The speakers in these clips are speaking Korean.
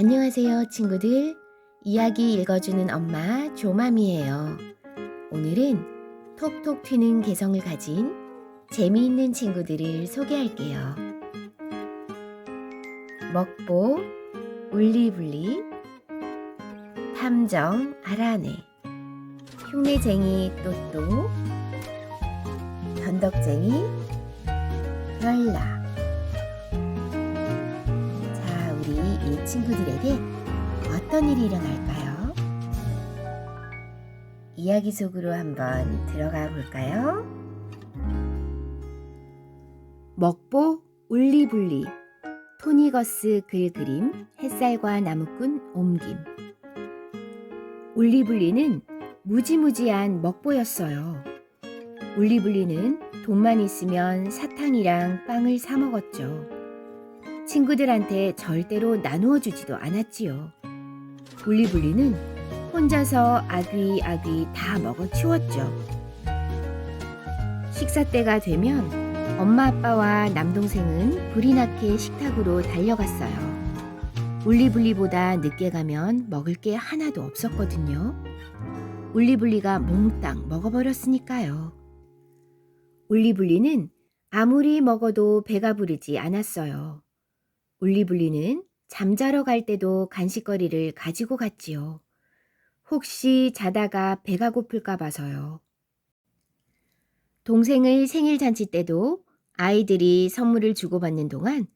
안녕하세요, 친구들. 이야기 읽어주는 엄마 조맘이에요. 오늘은 톡톡 튀는 개성을 가진 재미있는 친구들을 소개할게요. 먹보, 울리불리, 탐정 알아내, 흉내쟁이 또또, 변덕쟁이 랄라. 자, 우리 이 친구들에게 어떤 일이 일어날까요? 이야기 속으로 한번 들어가 볼까요? 먹보 울리불리 토니거스 글 그림 햇살과 나무꾼 옮김. 울리불리는 무지무지한 먹보였어요. 울리불리는 돈만 있으면 사탕이랑 빵을 사 먹었죠. 친구들한테 절대로 나누어 주지도 않았지요. 울리불리는 혼자서 아귀아귀 다 먹어 치웠죠. 식사 때가 되면 엄마 아빠와 남동생은 불이 나게 식탁으로 달려갔어요. 울리불리보다 늦게 가면 먹을 게 하나도 없었거든요. 울리불리가 몽땅 먹어버렸으니까요. 울리불리는 아무리 먹어도 배가 부르지 않았어요. 울리불리는 잠자러 갈 때도 간식거리를 가지고 갔지요. 혹시 자다가 배가 고플까 봐서요. 동생의 생일 잔치 때도 아이들이 선물을 주고받는 동안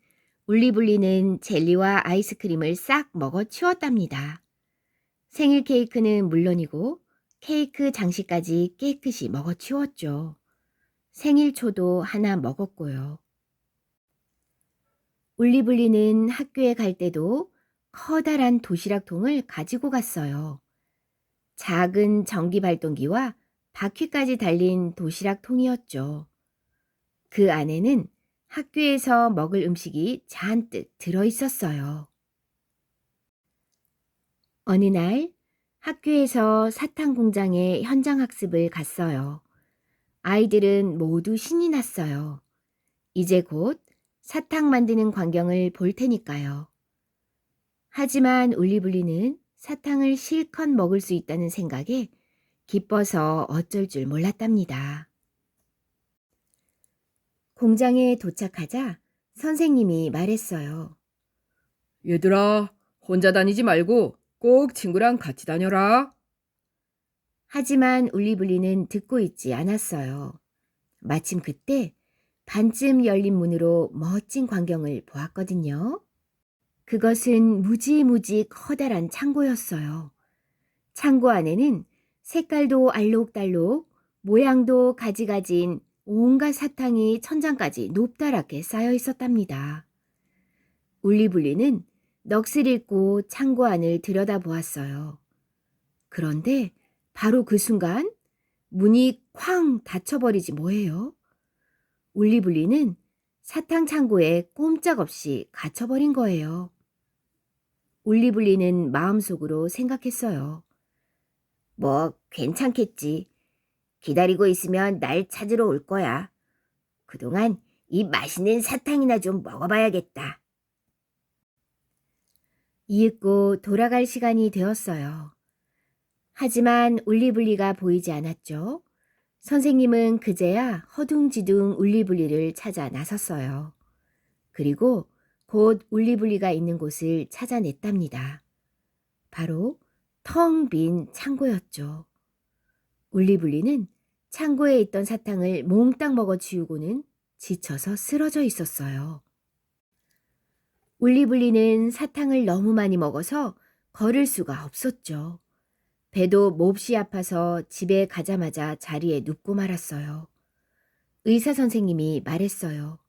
울리불리는 젤리와 아이스크림을 싹 먹어 치웠답니다. 생일 케이크는 물론이고 케이크 장식까지 깨끗이 먹어 치웠죠. 생일초도 하나 먹었고요. 울리불리는 학교에 갈 때도 커다란 도시락통을 가지고 갔어요. 작은 전기발동기와 바퀴까지 달린 도시락통이었죠. 그 안에는 학교에서 먹을 음식이 잔뜩 들어있었어요. 어느 날 학교에서 사탕 공장의 현장 학습을 갔어요. 아이들은 모두 신이 났어요. 이제 곧 사탕 만드는 광경을 볼 테니까요. 하지만 울리불리는 사탕을 실컷 먹을 수 있다는 생각에 기뻐서 어쩔 줄 몰랐답니다. 공장에 도착하자 선생님이 말했어요. 얘들아, 혼자 다니지 말고 꼭 친구랑 같이 다녀라. 하지만 울리불리는 듣고 있지 않았어요. 마침 그때 반쯤 열린 문으로 멋진 광경을 보았거든요. 그것은 무지무지 커다란 창고였어요. 창고 안에는 색깔도 알록달록, 모양도 가지가지인 온갖 사탕이 천장까지 높다랗게 쌓여 있었답니다. 울리불리는 넋을 잃고 창고 안을 들여다보았어요. 그런데 바로 그 순간 문이 쾅 닫혀버리지 뭐예요? 울리불리는 사탕 창고에 꼼짝없이 갇혀버린 거예요. 울리불리는 마음속으로 생각했어요. 뭐 괜찮겠지. 기다리고 있으면 날 찾으러 올 거야. 그동안 이 맛있는 사탕이나 좀 먹어봐야겠다. 이윽고 돌아갈 시간이 되었어요. 하지만 울리불리가 보이지 않았죠. 선생님은 그제야 허둥지둥 울리불리를 찾아 나섰어요. 그리고 곧 울리불리가 있는 곳을 찾아냈답니다. 바로 텅 빈 창고였죠. 울리불리는 창고에 있던 사탕을 몽땅 먹어 치우고는 지쳐서 쓰러져 있었어요. 울리불리는 사탕을 너무 많이 먹어서 걸을 수가 없었죠. 배도 몹시 아파서 집에 가자마자 자리에 눕고 말았어요. 의사 선생님이 말했어요.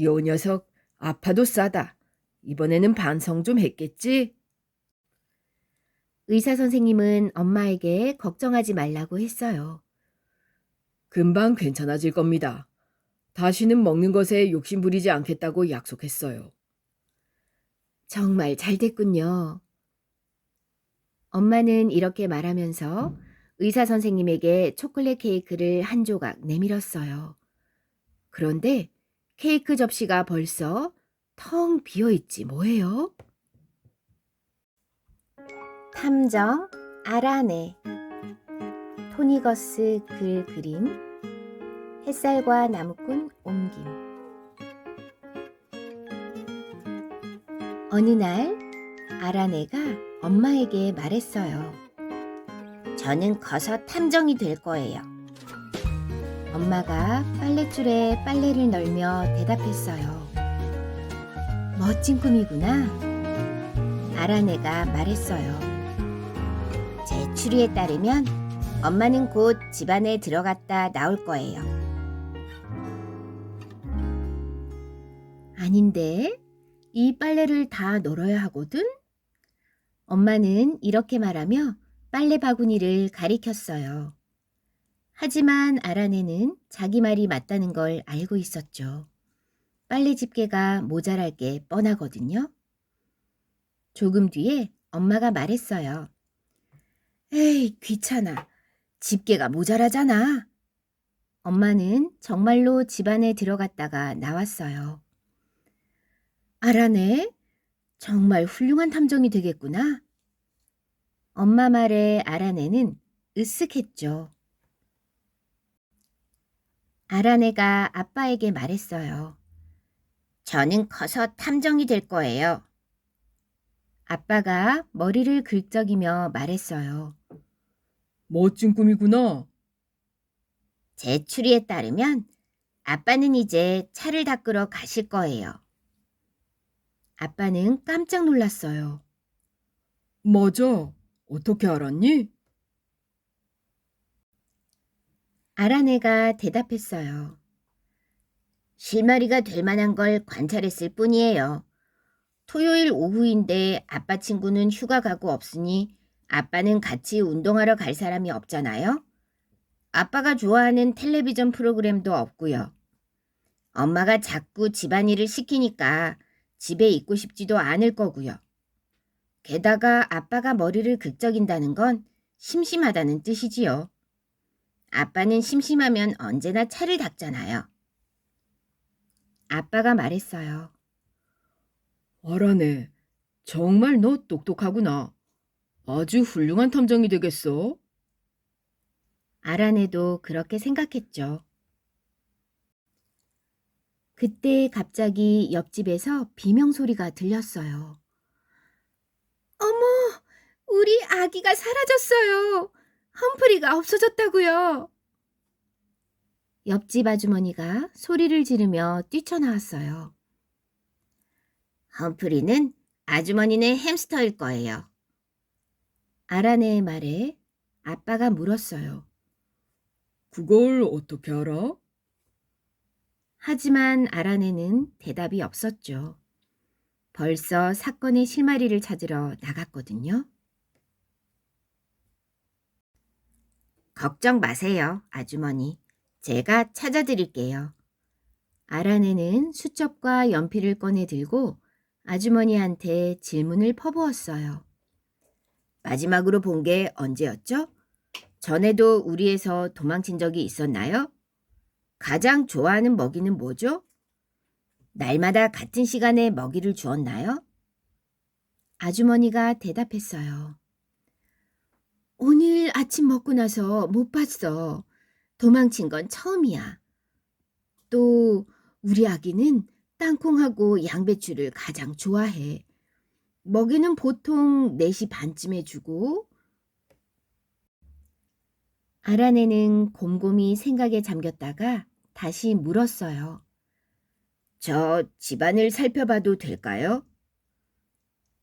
요 녀석 아파도 싸다. 이번에는 반성 좀 했겠지? 의사 선생님은 엄마에게 걱정하지 말라고 했어요. 금방 괜찮아질 겁니다. 다시는 먹는 것에 욕심 부리지 않겠다고 약속했어요. 정말 잘 됐군요. 엄마는 이렇게 말하면서 의사 선생님에게 초콜릿 케이크를 한 조각 내밀었어요. 그런데 케이크 접시가 벌써 텅 비어 있지 뭐예요? 탐정 알아내. 토니거스 글 그림. 햇살과 나무꾼 옮김. 어느 날 알아내가 엄마에게 말했어요. 저는 커서 탐정이 될 거예요. 엄마가 빨랫줄에 빨래를 널며 대답했어요. 멋진 꿈이구나. 알아내가 말했어요. 제 추리에 따르면 엄마는 곧 집안에 들어갔다 나올 거예요. 아닌데, 이 빨래를 다 널어야 하거든? 엄마는 이렇게 말하며 빨래 바구니를 가리켰어요. 하지만 알아내는 자기 말이 맞다는 걸 알고 있었죠. 빨래 집게가 모자랄 게 뻔하거든요. 조금 뒤에 엄마가 말했어요. 에이, 귀찮아. 집게가 모자라잖아. 엄마는 정말로 집안에 들어갔다가 나왔어요. 알아내? 정말 훌륭한 탐정이 되겠구나. 엄마 말에 알아내는 으쓱했죠. 알아내가 아빠에게 말했어요. 저는 커서 탐정이 될 거예요. 아빠가 머리를 긁적이며 말했어요. 멋진 꿈이구나. 제 추리에 따르면 아빠는 이제 차를 닦으러 가실 거예요. 아빠는 깜짝 놀랐어요. 맞아. 어떻게 알았니? 알아내가 대답했어요. 실마리가 될 만한 걸 관찰했을 뿐이에요. 토요일 오후인데 아빠 친구는 휴가 가고 없으니 아빠는 같이 운동하러 갈 사람이 없잖아요. 아빠가 좋아하는 텔레비전 프로그램도 없고요. 엄마가 자꾸 집안일을 시키니까 집에 있고 싶지도 않을 거고요. 게다가 아빠가 머리를 긁적인다는 건 심심하다는 뜻이지요. 아빠는 심심하면 언제나 차를 닦잖아요. 아빠가 말했어요. 알아내. 정말 너 똑똑하구나. 아주 훌륭한 탐정이 되겠어. 알아내도 그렇게 생각했죠. 그때 갑자기 옆집에서 비명소리가 들렸어요. 어머, 우리 아기가 사라졌어요. 험프리가 없어졌다고요. 옆집 아주머니가 소리를 지르며 뛰쳐나왔어요. 험프리는 아주머니네 햄스터일 거예요. 알아내의 말에 아빠가 물었어요. 그걸 어떻게 알아? 하지만 알아내는 대답이 없었죠. 벌써 사건의 실마리를 찾으러 나갔거든요. 걱정 마세요, 아주머니. 제가 찾아드릴게요. 알아내는 수첩과 연필을 꺼내 들고 아주머니한테 질문을 퍼부었어요. 마지막으로 본 게 언제였죠? 전에도 우리에서 도망친 적이 있었나요? 가장 좋아하는 먹이는 뭐죠? 날마다 같은 시간에 먹이를 주었나요? 아주머니가 대답했어요. 오늘 아침 먹고 나서 못 봤어. 도망친 건 처음이야. 또 우리 아기는 땅콩하고 양배추를 가장 좋아해. 먹이는 보통 4시 반쯤에 주고. 알아내는 곰곰이 생각에 잠겼다가 다시 물었어요. 저 집안을 살펴봐도 될까요?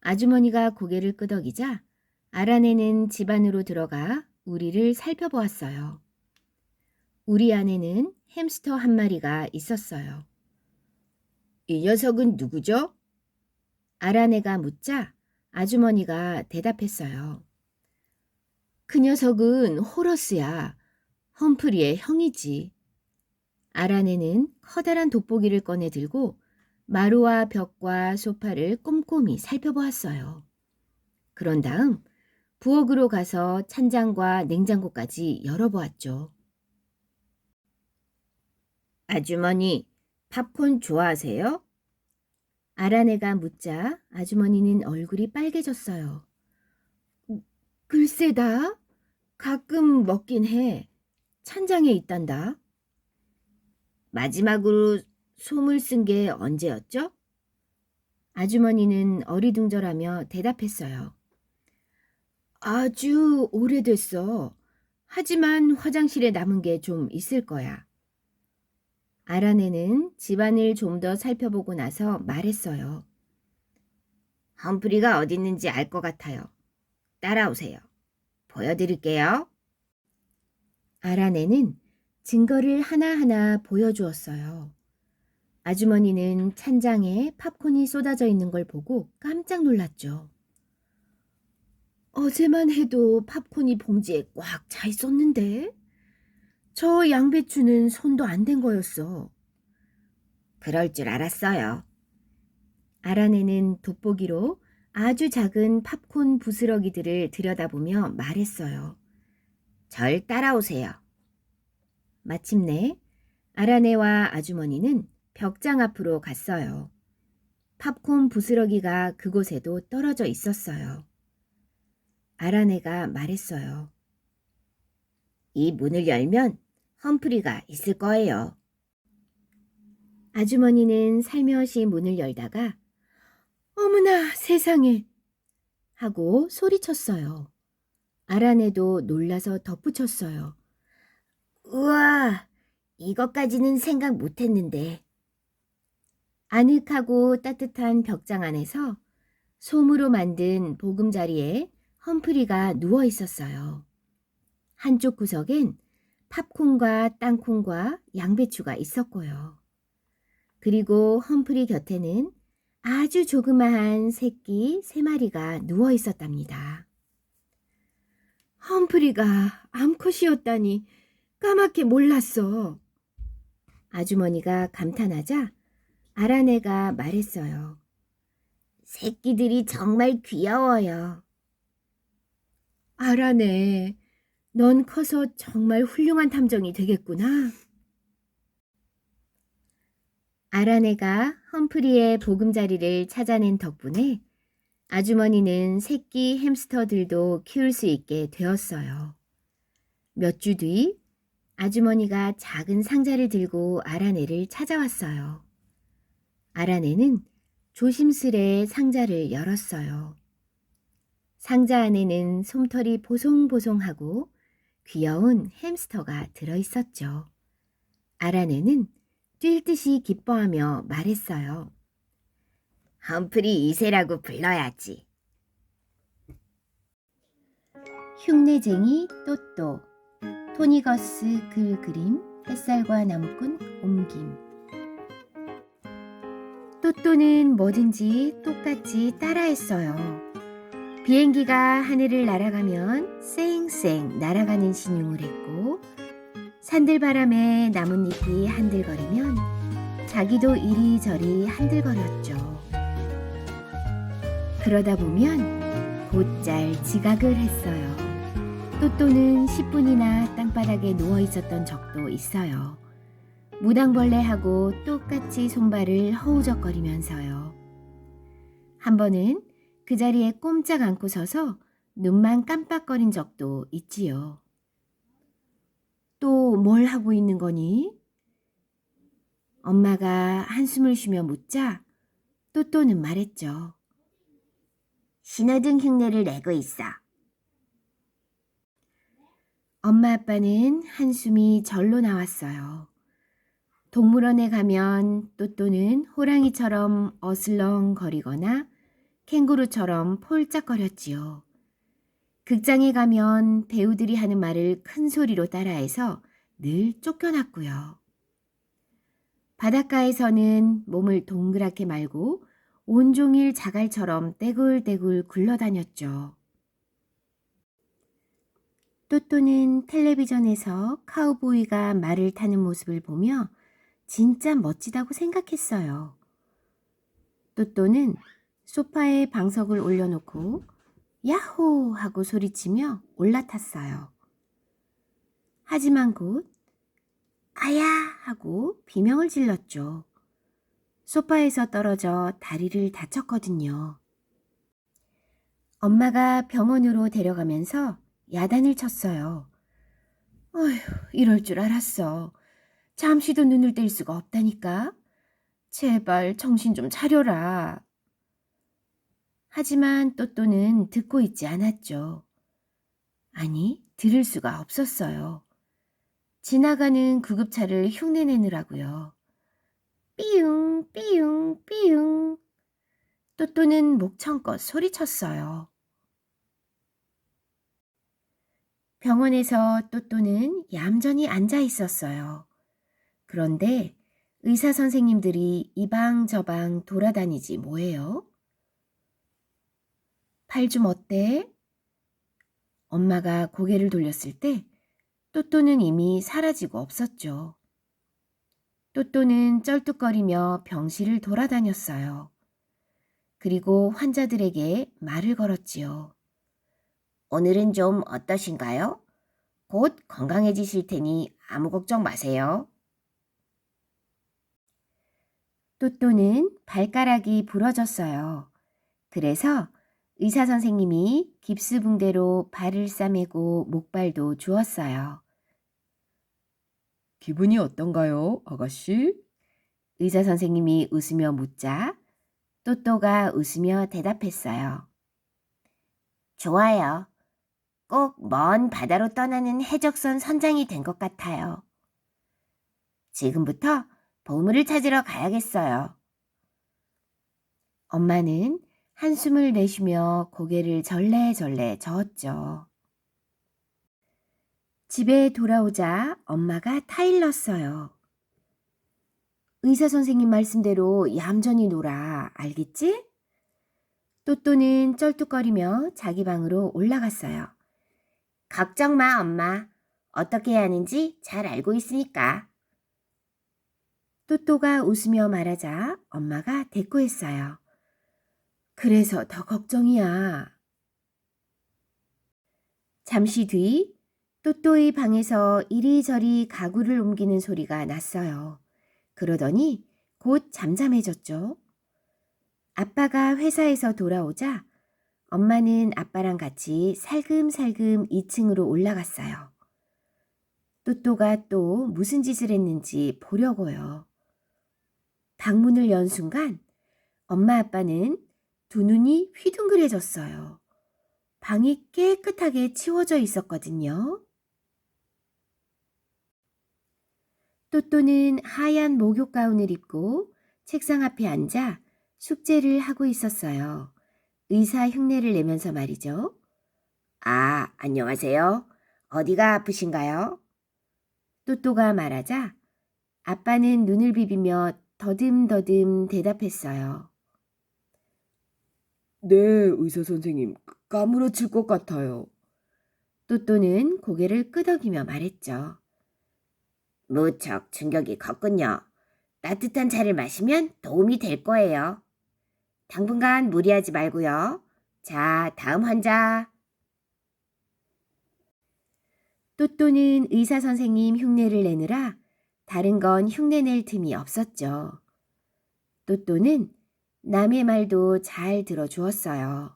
아주머니가 고개를 끄덕이자 알아내는 집안으로 들어가 우리를 살펴보았어요. 우리 안에는 햄스터 한 마리가 있었어요. 이 녀석은 누구죠? 알아내가 묻자 아주머니가 대답했어요. 그 녀석은 호러스야. 험프리의 형이지. 알아내는 커다란 돋보기를 꺼내 들고 마루와 벽과 소파를 꼼꼼히 살펴보았어요. 그런 다음 부엌으로 가서 찬장과 냉장고까지 열어보았죠. 아주머니, 팝콘 좋아하세요? 알아내가 묻자 아주머니는 얼굴이 빨개졌어요. 글쎄다. 가끔 먹긴 해. 찬장에 있단다. 마지막으로 솜을 쓴 게 언제였죠? 아주머니는 어리둥절하며 대답했어요. 아주 오래됐어. 하지만 화장실에 남은 게 좀 있을 거야. 아라네는 집안을 좀 더 살펴보고 나서 말했어요. 험프리가 어디 있는지 알 것 같아요. 따라오세요. 보여드릴게요. 아라네는 증거를 하나하나 보여주었어요. 아주머니는 찬장에 팝콘이 쏟아져 있는 걸 보고 깜짝 놀랐죠. 어제만 해도 팝콘이 봉지에 꽉 차 있었는데? 저 양배추는 손도 안 댄 거였어. 그럴 줄 알았어요. 아라네는 돋보기로 아주 작은 팝콘 부스러기들을 들여다보며 말했어요. 절 따라오세요. 마침내 아라네와 아주머니는 벽장 앞으로 갔어요. 팝콘 부스러기가 그곳에도 떨어져 있었어요. 아라네가 말했어요. 이 문을 열면 험프리가 있을 거예요. 아주머니는 살며시 문을 열다가 어머나 세상에 하고 소리쳤어요. 아라네도 놀라서 덧붙였어요. 우와, 이것까지는 생각 못했는데. 아늑하고 따뜻한 벽장 안에서 솜으로 만든 보금자리에 험프리가 누워 있었어요. 한쪽 구석엔 팝콘과 땅콩과 양배추가 있었고요. 그리고 험프리 곁에는 아주 조그마한 새끼 3마리가 누워 있었답니다. 험프리가 암컷이었다니 까맣게 몰랐어. 아주머니가 감탄하자 아라네가 말했어요. 새끼들이 정말 귀여워요. 아라네, 넌 커서 정말 훌륭한 탐정이 되겠구나. 아라네가 험프리의 보금자리를 찾아낸 덕분에 아주머니는 새끼 햄스터들도 키울 수 있게 되었어요. 몇 주 뒤 아주머니가 작은 상자를 들고 아라네를 찾아왔어요. 아라네는 조심스레 상자를 열었어요. 상자 안에는 솜털이 보송보송하고 귀여운 햄스터가 들어있었죠. 아라네는 뛸 듯이 기뻐하며 말했어요. 험프리 2세라고 불러야지. 흉내쟁이 또또 토니거스 글 그림 햇살과 나무꾼 옮김. 또또는 뭐든지 똑같이 따라했어요. 비행기가 하늘을 날아가면 쌩쌩 날아가는 신용을 했고 산들바람에 나뭇잎이 한들거리면 자기도 이리저리 한들거렸죠. 그러다 보면 곧잘 지각을 했어요. 또또는 10분이나 땅바닥에 누워 있었던 적도 있어요. 무당벌레하고 똑같이 손발을 허우적거리면서요. 한 번은 그 자리에 꼼짝 않고 서서 눈만 깜빡거린 적도 있지요. 또 뭘 하고 있는 거니? 엄마가 한숨을 쉬며 묻자 또또는 말했죠. 신호등 흉내를 내고 있어. 엄마 아빠는 한숨이 절로 나왔어요. 동물원에 가면 또또는 호랑이처럼 어슬렁거리거나 캥거루처럼 폴짝거렸지요. 극장에 가면 배우들이 하는 말을 큰 소리로 따라해서 늘 쫓겨났고요. 바닷가에서는 몸을 동그랗게 말고 온종일 자갈처럼 떼굴떼굴 굴러다녔죠. 또또는 텔레비전에서 카우보이가 말을 타는 모습을 보며 진짜 멋지다고 생각했어요. 또또는 소파에 방석을 올려놓고 야호 하고 소리치며 올라탔어요. 하지만 곧 아야 하고 비명을 질렀죠. 소파에서 떨어져 다리를 다쳤거든요. 엄마가 병원으로 데려가면서 야단을 쳤어요. 어휴, 이럴 줄 알았어. 잠시도 눈을 뗄 수가 없다니까. 제발 정신 좀 차려라. 하지만 또또는 듣고 있지 않았죠. 아니, 들을 수가 없었어요. 지나가는 구급차를 흉내내느라고요. 삐용, 삐용, 삐용. 또또는 목청껏 소리쳤어요. 병원에서 또또는 얌전히 앉아 있었어요. 그런데 의사 선생님들이 이방 저방 돌아다니지 뭐예요? 팔 좀 어때? 엄마가 고개를 돌렸을 때 또또는 이미 사라지고 없었죠. 또또는 쩔뚝거리며 병실을 돌아다녔어요. 그리고 환자들에게 말을 걸었지요. 오늘은 좀 어떠신가요? 곧 건강해지실 테니 아무 걱정 마세요. 또또는 발가락이 부러졌어요. 그래서 의사 선생님이 깁스붕대로 발을 싸매고 목발도 주었어요. 기분이 어떤가요, 아가씨? 의사 선생님이 웃으며 묻자 또또가 웃으며 대답했어요. 좋아요. 꼭 먼 바다로 떠나는 해적선 선장이 된 것 같아요. 지금부터 보물을 찾으러 가야겠어요. 엄마는 한숨을 내쉬며 고개를 절레절레 저었죠. 집에 돌아오자 엄마가 타일렀어요. 의사 선생님 말씀대로 얌전히 놀아, 알겠지? 또또는 쩔뚝거리며 자기 방으로 올라갔어요. 걱정 마, 엄마. 어떻게 해야 하는지 잘 알고 있으니까. 또또가 웃으며 말하자 엄마가 대꾸했어요. 그래서 더 걱정이야. 잠시 뒤 또또의 방에서 이리저리 가구를 옮기는 소리가 났어요. 그러더니 곧 잠잠해졌죠. 아빠가 회사에서 돌아오자 엄마는 아빠랑 같이 살금살금 2층으로 올라갔어요. 또또가 또 무슨 짓을 했는지 보려고요. 방문을 연 순간 엄마 아빠는 두 눈이 휘둥그레졌어요. 방이 깨끗하게 치워져 있었거든요. 또또는 하얀 목욕 가운을 입고 책상 앞에 앉아 숙제를 하고 있었어요. 의사 흉내를 내면서 말이죠. 아, 안녕하세요. 어디가 아프신가요? 또또가 말하자 아빠는 눈을 비비며 더듬더듬 대답했어요. 네, 의사 선생님, 까무러칠 것 같아요. 또또는 고개를 끄덕이며 말했죠. 무척 충격이 컸군요. 따뜻한 차를 마시면 도움이 될 거예요. 당분간 무리하지 말고요. 자, 다음 환자. 또또는 의사 선생님 흉내를 내느라 다른 건 흉내낼 틈이 없었죠. 또또는 남의 말도 잘 들어주었어요.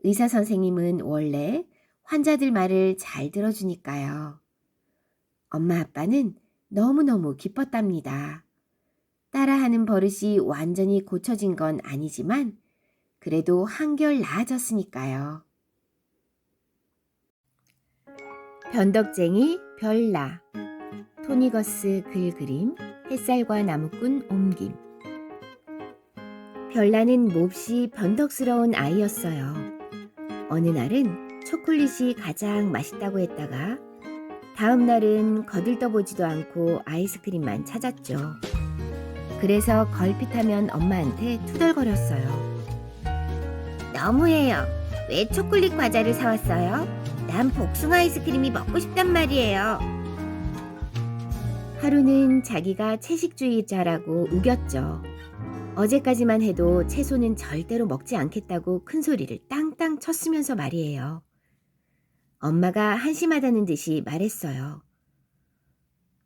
의사 선생님은 원래 환자들 말을 잘 들어주니까요. 엄마 아빠는 너무너무 기뻤답니다. 따라하는 버릇이 완전히 고쳐진 건 아니지만 그래도 한결 나아졌으니까요. 변덕쟁이 별나 토니거스 글그림 햇살과 나무꾼 옮김 별나는 몹시 변덕스러운 아이였어요. 어느 날은 초콜릿이 가장 맛있다고 했다가 다음 날은 거들떠보지도 않고 아이스크림만 찾았죠. 그래서 걸핏하면 엄마한테 투덜거렸어요. 너무해요. 왜 초콜릿 과자를 사왔어요? 난 복숭아 아이스크림이 먹고 싶단 말이에요. 하루는 자기가 채식주의자라고 우겼죠. 어제까지만 해도 채소는 절대로 먹지 않겠다고 큰 소리를 땅땅 쳤으면서 말이에요. 엄마가 한심하다는 듯이 말했어요.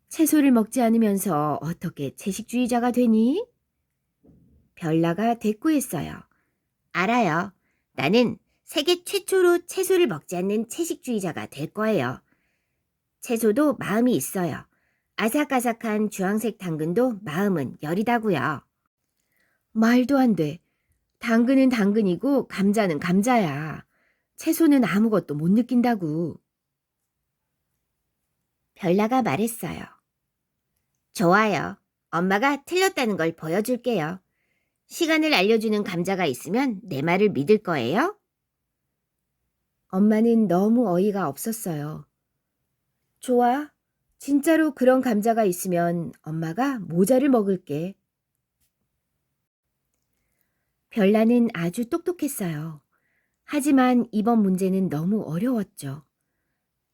채소를 먹지 않으면서 어떻게 채식주의자가 되니? 별나가 대꾸했어요. 알아요. 나는 세계 최초로 채소를 먹지 않는 채식주의자가 될 거예요. 채소도 마음이 있어요. 아삭아삭한 주황색 당근도 마음은 여리다고요. 말도 안 돼. 당근은 당근이고 감자는 감자야. 채소는 아무것도 못 느낀다고. 별나가 말했어요. 좋아요. 엄마가 틀렸다는 걸 보여줄게요. 시간을 알려주는 감자가 있으면 내 말을 믿을 거예요? 엄마는 너무 어이가 없었어요. 좋아. 진짜로 그런 감자가 있으면 엄마가 모자를 먹을게. 별나는 아주 똑똑했어요. 하지만 이번 문제는 너무 어려웠죠.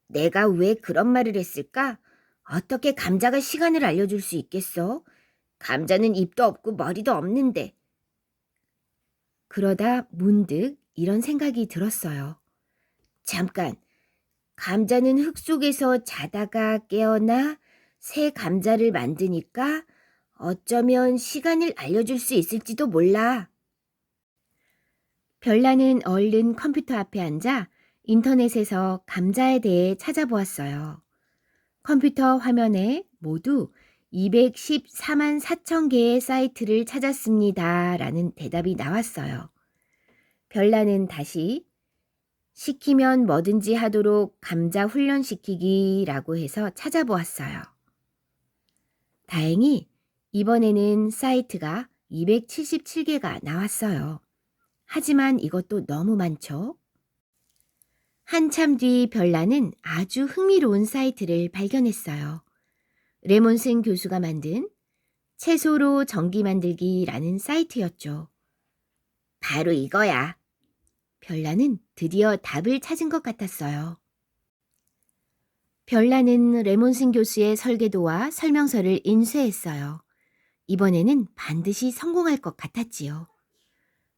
내가 왜 그런 말을 했을까? 어떻게 감자가 시간을 알려줄 수 있겠어? 감자는 입도 없고 머리도 없는데. 그러다 문득 이런 생각이 들었어요. 잠깐, 감자는 흙 속에서 자다가 깨어나 새 감자를 만드니까 어쩌면 시간을 알려줄 수 있을지도 몰라. 별나는 얼른 컴퓨터 앞에 앉아 인터넷에서 감자에 대해 찾아보았어요. 컴퓨터 화면에 모두 214만 4천 개의 사이트를 찾았습니다. 라는 대답이 나왔어요. 별나는 다시 시키면 뭐든지 하도록 감자 훈련시키기라고 해서 찾아보았어요. 다행히 이번에는 사이트가 277개가 나왔어요. 하지만 이것도 너무 많죠? 한참 뒤 별나는 아주 흥미로운 사이트를 발견했어요. 레몬슨 교수가 만든 채소로 전기 만들기라는 사이트였죠. 바로 이거야. 별나는 드디어 답을 찾은 것 같았어요. 별나는 레몬슨 교수의 설계도와 설명서를 인쇄했어요. 이번에는 반드시 성공할 것 같았지요.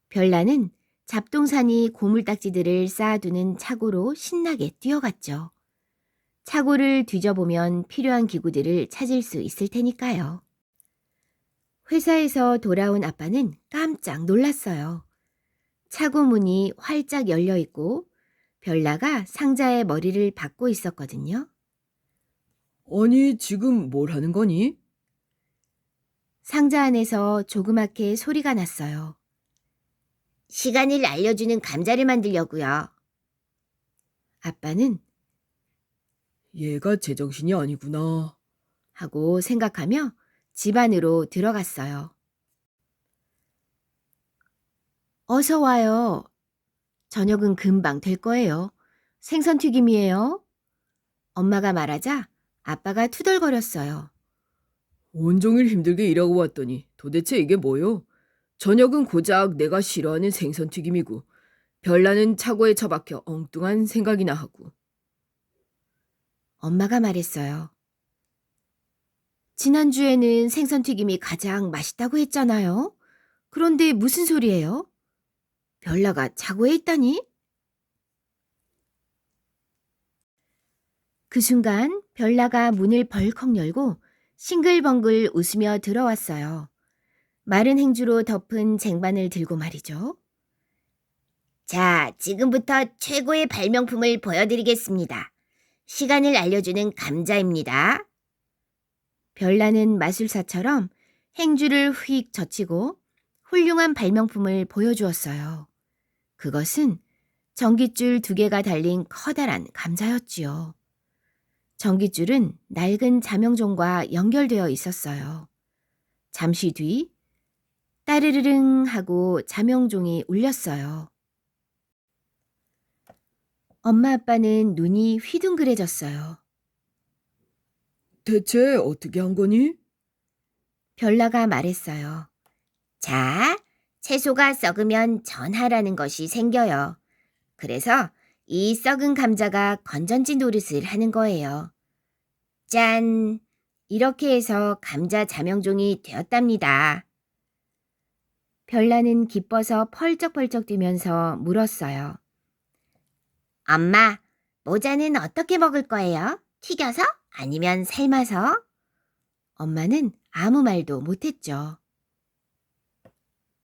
별나는 잡동사니 고물딱지들을 쌓아두는 차고로 신나게 뛰어갔죠. 차고를 뒤져보면 필요한 기구들을 찾을 수 있을 테니까요. 회사에서 돌아온 아빠는 깜짝 놀랐어요. 차고 문이 활짝 열려 있고 별나가 상자에 머리를 박고 있었거든요. 아니, 지금 뭘 하는 거니? 상자 안에서 조그맣게 소리가 났어요. 시간을 알려주는 감자를 만들려고요. 아빠는 얘가 제정신이 아니구나. 하고 생각하며 집 안으로 들어갔어요. 어서 와요. 저녁은 금방 될 거예요. 생선튀김이에요. 엄마가 말하자 아빠가 투덜거렸어요. 온종일 힘들게 일하고 왔더니 도대체 이게 뭐요? 저녁은 고작 내가 싫어하는 생선튀김이고 별나는 차고에 처박혀 엉뚱한 생각이나 하고. 엄마가 말했어요. 지난주에는 생선튀김이 가장 맛있다고 했잖아요. 그런데 무슨 소리예요? 별나가 차고에 있다니? 그 순간 별나가 문을 벌컥 열고 싱글벙글 웃으며 들어왔어요. 마른 행주로 덮은 쟁반을 들고 말이죠. 자, 지금부터 최고의 발명품을 보여드리겠습니다. 시간을 알려주는 감자입니다. 별나는 마술사처럼 행주를 휙 젖히고 훌륭한 발명품을 보여주었어요. 그것은 전깃줄 2개가 달린 커다란 감자였지요. 전깃줄은 낡은 자명종과 연결되어 있었어요. 잠시 뒤 따르르릉 하고 자명종이 울렸어요. 엄마 아빠는 눈이 휘둥그레졌어요. 대체 어떻게 한 거니? 별나가 말했어요. 자, 채소가 썩으면 전하라는 것이 생겨요. 그래서 이 썩은 감자가 건전지 노릇을 하는 거예요. 짠! 이렇게 해서 감자 자명종이 되었답니다. 별나는 기뻐서 펄쩍펄쩍 뛰면서 물었어요. 엄마, 모자는 어떻게 먹을 거예요? 튀겨서? 아니면 삶아서? 엄마는 아무 말도 못했죠.